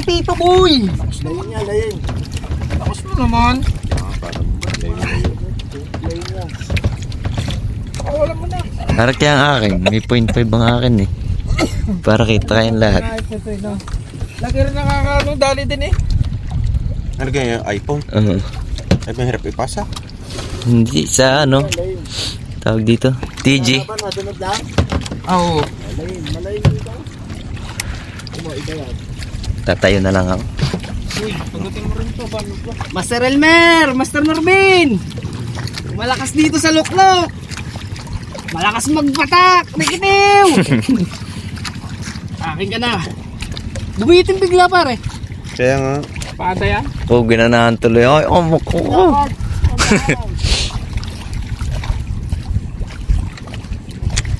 Tito Boy. Layin niya, layin. Tapos mo naman. Parang layin niya. Wala mo na. Para kaya ang akin, may 0.5 ang akin eh. Para kita kayong lahat. Lagi rin nakakaano, dali din eh. Ano ganyan, iPhone? Ay, mahirap ipasa. Hindi, sa ano, tawag dito, TG. Nasunod lang? Oo. Malayin dito. Iba yan. Tatayo na lang ako. Uy, pagutin mo rin to. Master Elmer, Master Norbin. Malakas dito sa luklok. Malakas magpatak, nakitiw. Akin ka na. Bumitin bigla pare. Kaya nga. Paada yan. Oh, ginanahan tuloy. Ay, amok ko.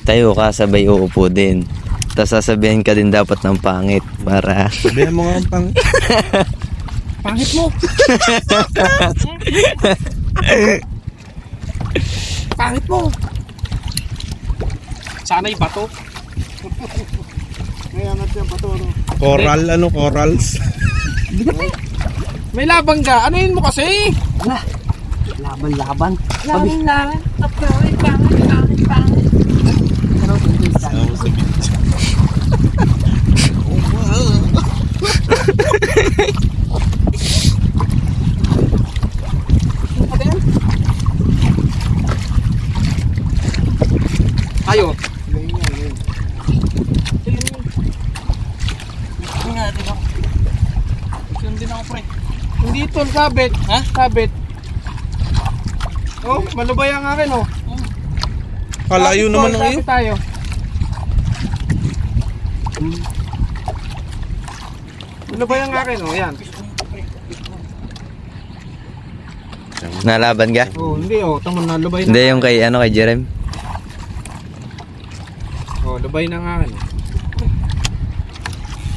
Tayo ka, sabay uupo din. Tapos sasabihin ka din dapat ng pangit para... Sabihan mo nga ang pang... Pangit mo. Pangit mo. Sana'y bato. Kaya nga siya bato, no? Coral, ano? Corals? May labang ka. Ano yun mo kasi? Laban-laban. Laban. Pangit. Ako sa beach. Ayo. Din ako pre. Hindi ito sabit. Ha? Sabit. Oh, malubay ang akin oh. Kalayo naman ng iyo. Sabit tayo. Malubay ang akin oh, yan. Nalaban ka? Oh, hindi oh, tamo na lubay na. Hindi, yung kay, ano, kay Jerem. Oh, lubay na nga akin.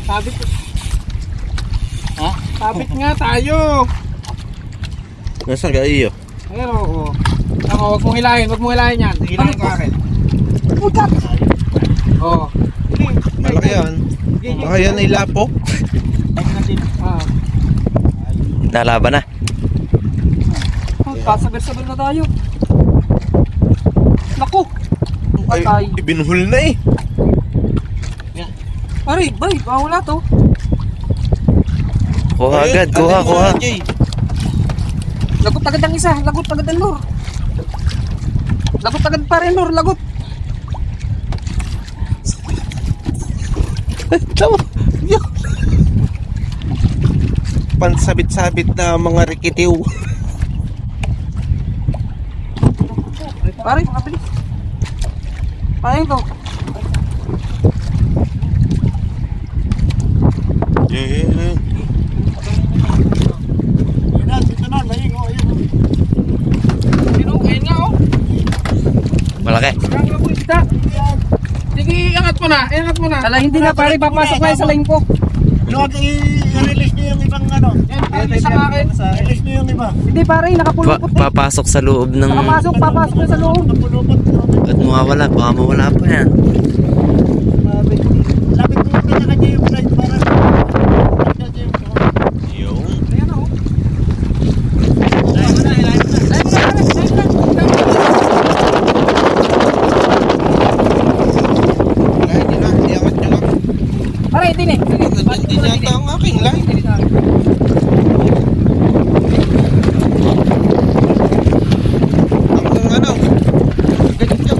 Sabit. Ha? Sabit nga tayo. Nasaan ka iyo? Ayan oh. Ako, wag mong hilahin yan. Hilahin ko akin. Putak. Oh. Malaki yan. Baka yan ay lapok. Ah. Nalaban na. Saber-saber na tayo. Naku. Ay, Patay. ibinuhol na eh. Pare, bay, wala to. Kuha agad, kuha. Lagot agad ang isa, lagot agad ang lure. Lagot agad pa rin lure, lagot. Pansabit-sabit na mga rikitiw. Pare, makabilis. Pare ito. Yeah. Ayun nga oh. Malaki. Sige, iangat mo na. Ala, hindi na pare, papasok na sa lane ko. Huwag i-release nyo yung ibang ano. Yan, pare, sa akin. Release nyo yung iba. Hindi pare, nakapulupot eh. Papasok sa loob ng... Papasok na sa loob. Ba't mawawala? Baka mawala pa yan. Lapit mo ka na kanya yung slide para yung Ayan oh. hindi angat nyo lang. Pare, hindi na. Hindi yata ang aking line. Ang ano? Ganito.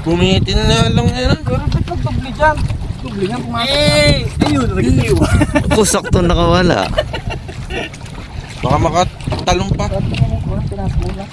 Bumitin na lang yan. Pero ba't nagdubli dyan? Dubli nga pumasok. Ayun, nagitiw. Ako, sakto nakawala. Baka makatalong pa. Walang pinapula.